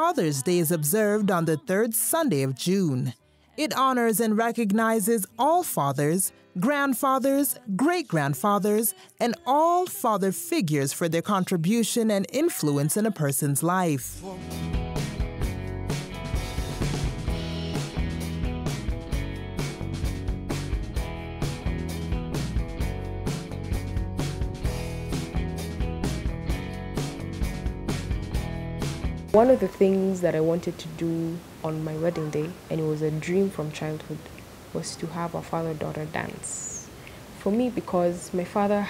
Father's Day is observed on the third Sunday of June. It honors and recognizes all fathers, grandfathers, great-grandfathers, and all father figures for their contribution and influence in a person's life. One of the things that I wanted to do on my wedding day, and it was a dream from childhood, was to have a father-daughter dance. For me, because my father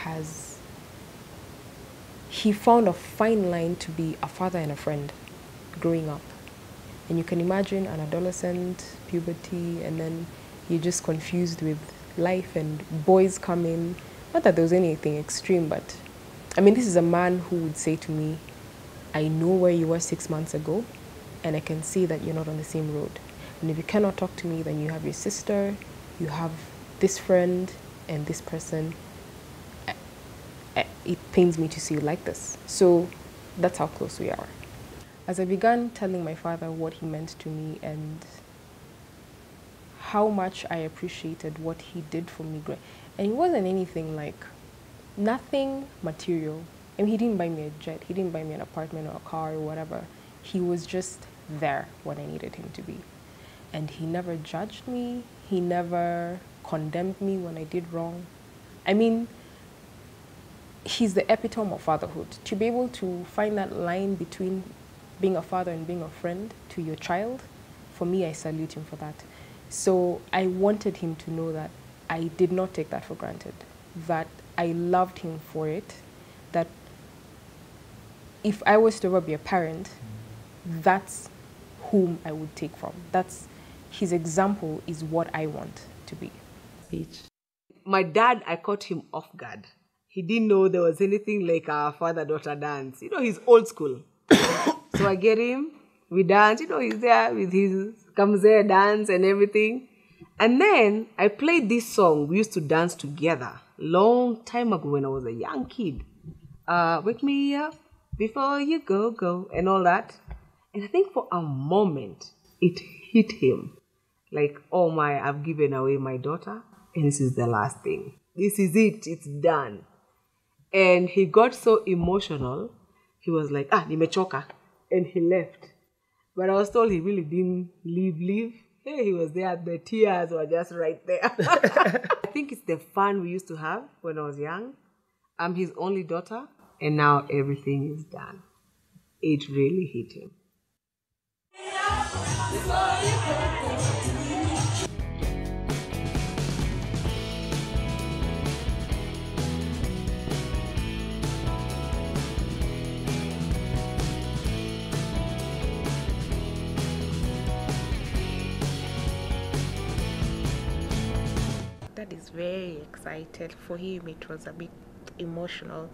he found a fine line to be a father and a friend growing up. And you can imagine an adolescent, puberty, and then you're just confused with life and boys come in. Not that there was anything extreme, but I mean, this is a man who would say to me, I know where you were 6 months ago, and I can see that you're not on the same road. And if you cannot talk to me, then you have your sister, you have this friend, and this person. It pains me to see you like this. So that's how close we are. As I began telling my father what he meant to me and how much I appreciated what he did for me, and it wasn't anything like, nothing material. I mean, he didn't buy me a jet, he didn't buy me an apartment or a car or whatever. He was just there when I needed him to be. And he never judged me, he never condemned me when I did wrong. I mean, he's the epitome of fatherhood. To be able to find that line between being a father and being a friend to your child, for me, I salute him for that. So I wanted him to know that I did not take that for granted, that I loved him for it, that if I was to ever be a parent, that's whom I would take from. That's his example is what I want to be. My dad, I caught him off guard. He didn't know there was anything like a father-daughter dance. You know, he's old school. So I get him, we dance, you know, he's there with his kamze dance and everything. And then I played this song we used to dance together long time ago when I was a young kid. Wake me up before you go, and all that. And I think for a moment, it hit him. Like, oh my, I've given away my daughter, and this is the last thing. This is it, it's done. And he got so emotional, he was like, nimechoka, and he left. But I was told he really didn't leave. Hey, he was there, the tears were just right there. I think it's the fun we used to have when I was young. I'm his only daughter. And now everything is done. It really hit him. Dad is very excited. For him, it was a bit emotional.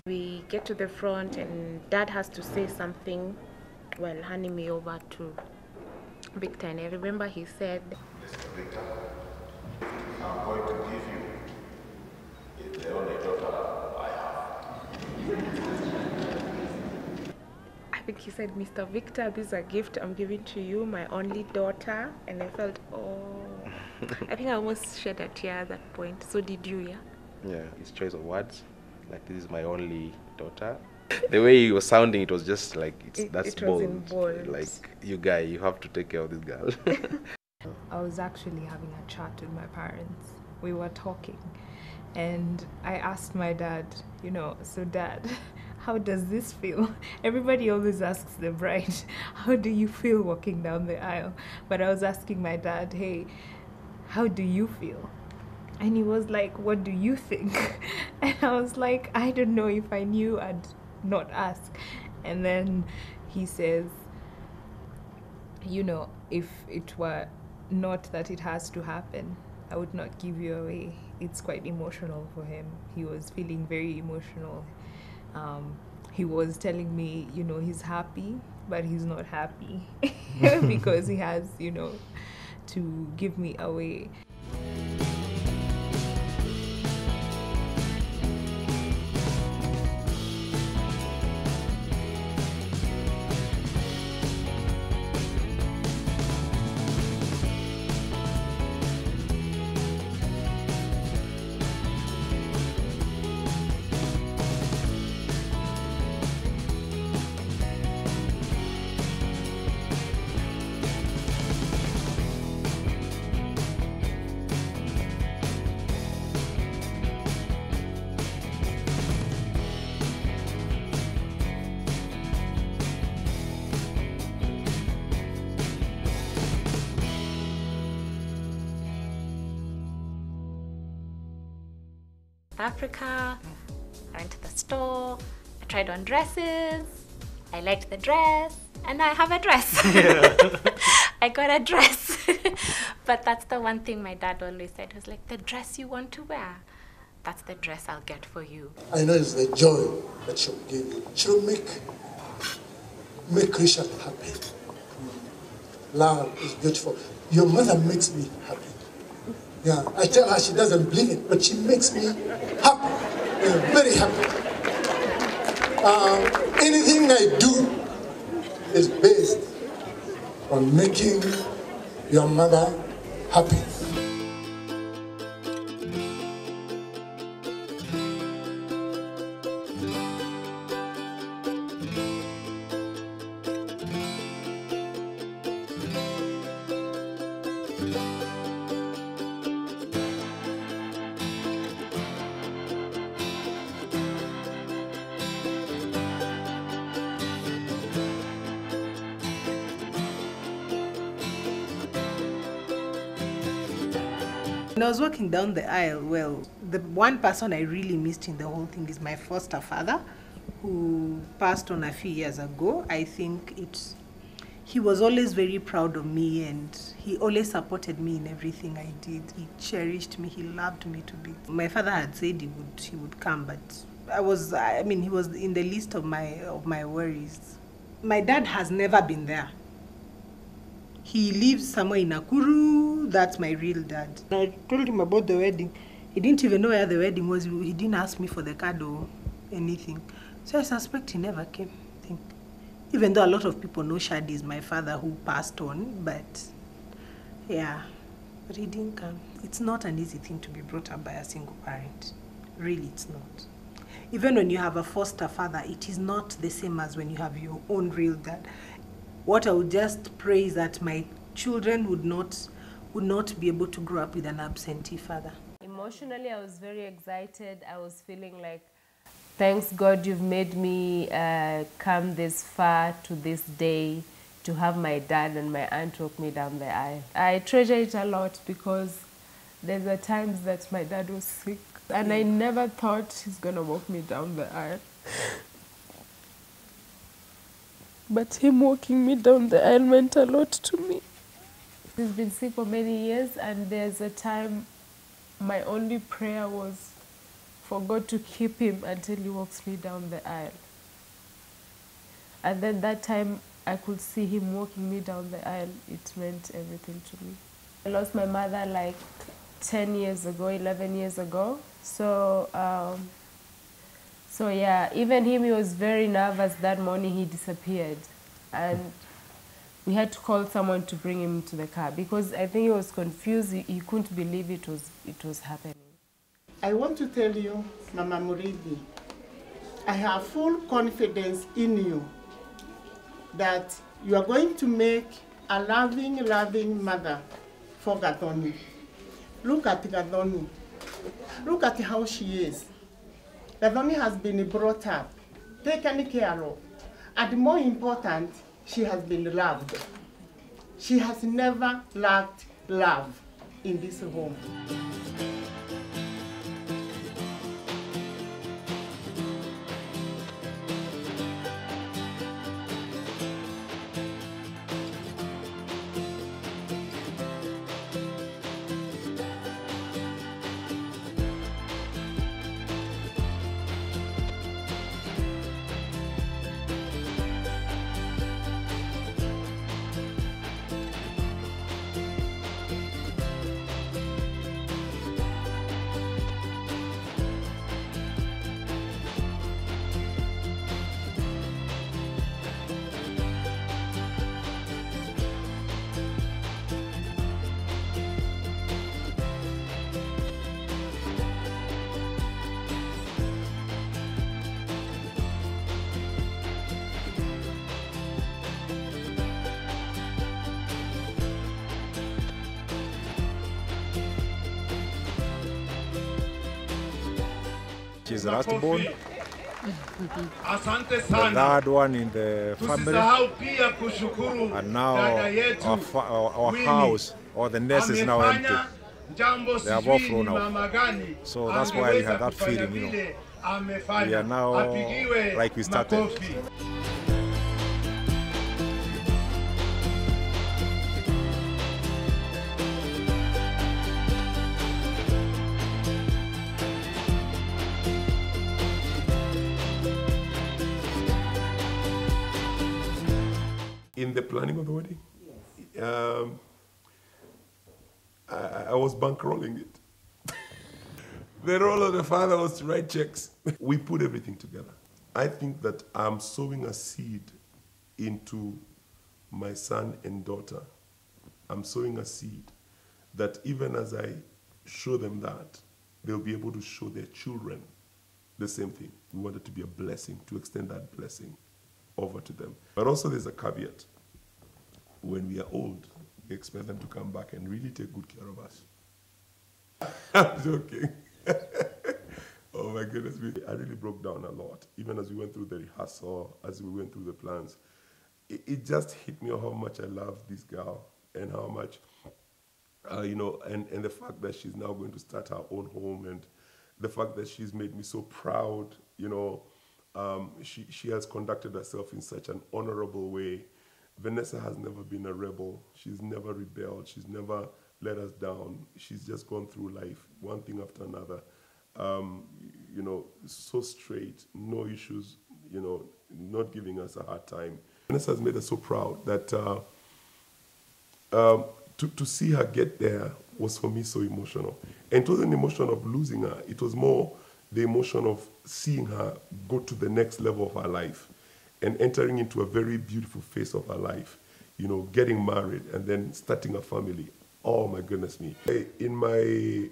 We get to the front and Dad has to say something while handing me over to Victor. And I remember he said, Mr. Victor, I'm going to give you the only daughter I have. I think he said, Mr. Victor, this is a gift I'm giving to you, my only daughter. And I felt, oh, I think I almost shed a tear at that point. So did you, yeah? Yeah, his choice of words, like, this is my only daughter. The way he was sounding, it was just like, that's bold. Was in bold. Like, you have to take care of this girl. I was actually having a chat with my parents. We were talking, and I asked my dad, so Dad, how does this feel? Everybody always asks the bride, how do you feel walking down the aisle? But I was asking my dad, hey, how do you feel? And he was like, what do you think? And I was like, I don't know. If I knew, I'd not ask. And then he says, if it were not that it has to happen, I would not give you away. It's quite emotional for him. He was feeling very emotional. He was telling me, he's happy but he's not happy because he has, you know, to give me away. Africa, I went to the store, I tried on dresses, I liked the dress, and I have a dress. I got a dress. But that's the one thing my dad always said, was like, the dress you want to wear, that's the dress I'll get for you. I know it's the joy that she'll give you. She'll make Richard happy. Love is beautiful. Your mother makes me happy. Yeah, I tell her she doesn't believe it, but she makes me happy, very happy. Anything I do is based on making your mother happy. When I was walking down the aisle, well, the one person I really missed in the whole thing is my foster father, who passed on a few years ago. I think he was always very proud of me, and he always supported me in everything I did. He cherished me, he loved me to bits. My father had said he would come, but he was in the list of my worries. My dad has never been there. He lives somewhere in Nakuru. That's my real dad. I told him about the wedding. He didn't even know where the wedding was. He didn't ask me for the card or anything. So I suspect he never came. I think. Even though a lot of people know Shad is my father who passed on, but yeah, but he didn't come. It's not an easy thing to be brought up by a single parent. Really, it's not. Even when you have a foster father, it is not the same as when you have your own real dad. What I would just pray is that my children would not be able to grow up with an absentee father. Emotionally, I was very excited. I was feeling like, thanks God you've made me come this far to this day to have my dad and my aunt walk me down the aisle. I treasure it a lot because there's a times that my dad was sick and I never thought he's gonna walk me down the aisle. But him walking me down the aisle meant a lot to me. He's been sick for many years, and there's a time my only prayer was for God to keep him until he walks me down the aisle. And then that time I could see him walking me down the aisle. It meant everything to me. I lost my mother like 10 years ago, 11 years ago. So yeah, even him, he was very nervous that morning. He disappeared, and we had to call someone to bring him to the car because I think he was confused. He couldn't believe it was happening. I want to tell you, Mama Muridi, I have full confidence in you that you are going to make a loving, loving mother for Gathoni. Look at Gathoni. Look at how she is. Gathoni has been brought up, taken care of, and more important, she has been loved. She has never lacked love in this home. She's the last born. The third one in the family. And now our house or the nest is now empty. They have all flown out. So that's why we have that feeling, you know. We are now like we started. In the planning of the wedding, I was bankrolling it. The role of the father was to write checks. We put everything together. I think that I'm sowing a seed into my son and daughter. I'm sowing a seed that even as I show them that, they'll be able to show their children the same thing. We want it to be a blessing, to extend that blessing over to them. But also there's a caveat. When we are old, we expect them to come back and really take good care of us. I'm joking. Oh my goodness, I really broke down a lot. Even as we went through the rehearsal, as we went through the plans, it just hit me how much I love this girl and how much, you know, and the fact that she's now going to start her own home and the fact that she's made me so proud, you know. She has conducted herself in such an honorable way. Vanessa has never been a rebel. She's never rebelled. She's never let us down. She's just gone through life, one thing after another. You know, so straight, no issues, you know, not giving us a hard time. Vanessa has made us so proud that to see her get there was for me so emotional. And it wasn't an emotion of losing her. It was more the emotion of seeing her go to the next level of her life and entering into a very beautiful phase of her life, you know, getting married and then starting a family. Oh my goodness me. In my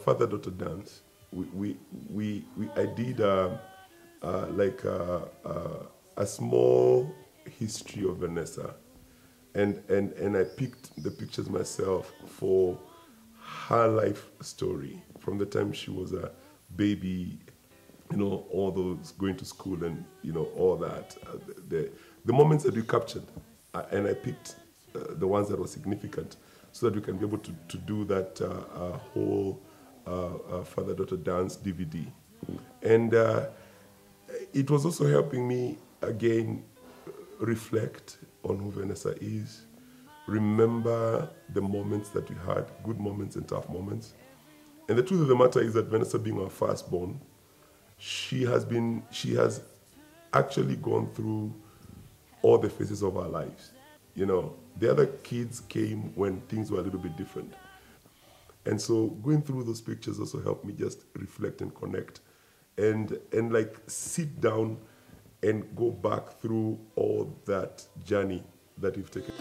father-daughter dance, I did like a small history of Vanessa, and I picked the pictures myself for her life story from the time she was a baby, you know, all those going to school and, you know, all that. The moments that we captured, and I picked the ones that were significant so that we can be able to do that whole father-daughter dance DVD. And it was also helping me, again, reflect on who Vanessa is, remember the moments that we had, good moments and tough moments. And the truth of the matter is that Vanessa being our firstborn, she has actually gone through all the phases of our lives. You know, the other kids came when things were a little bit different. And so going through those pictures also helped me just reflect and connect and like sit down and go back through all that journey that we've taken.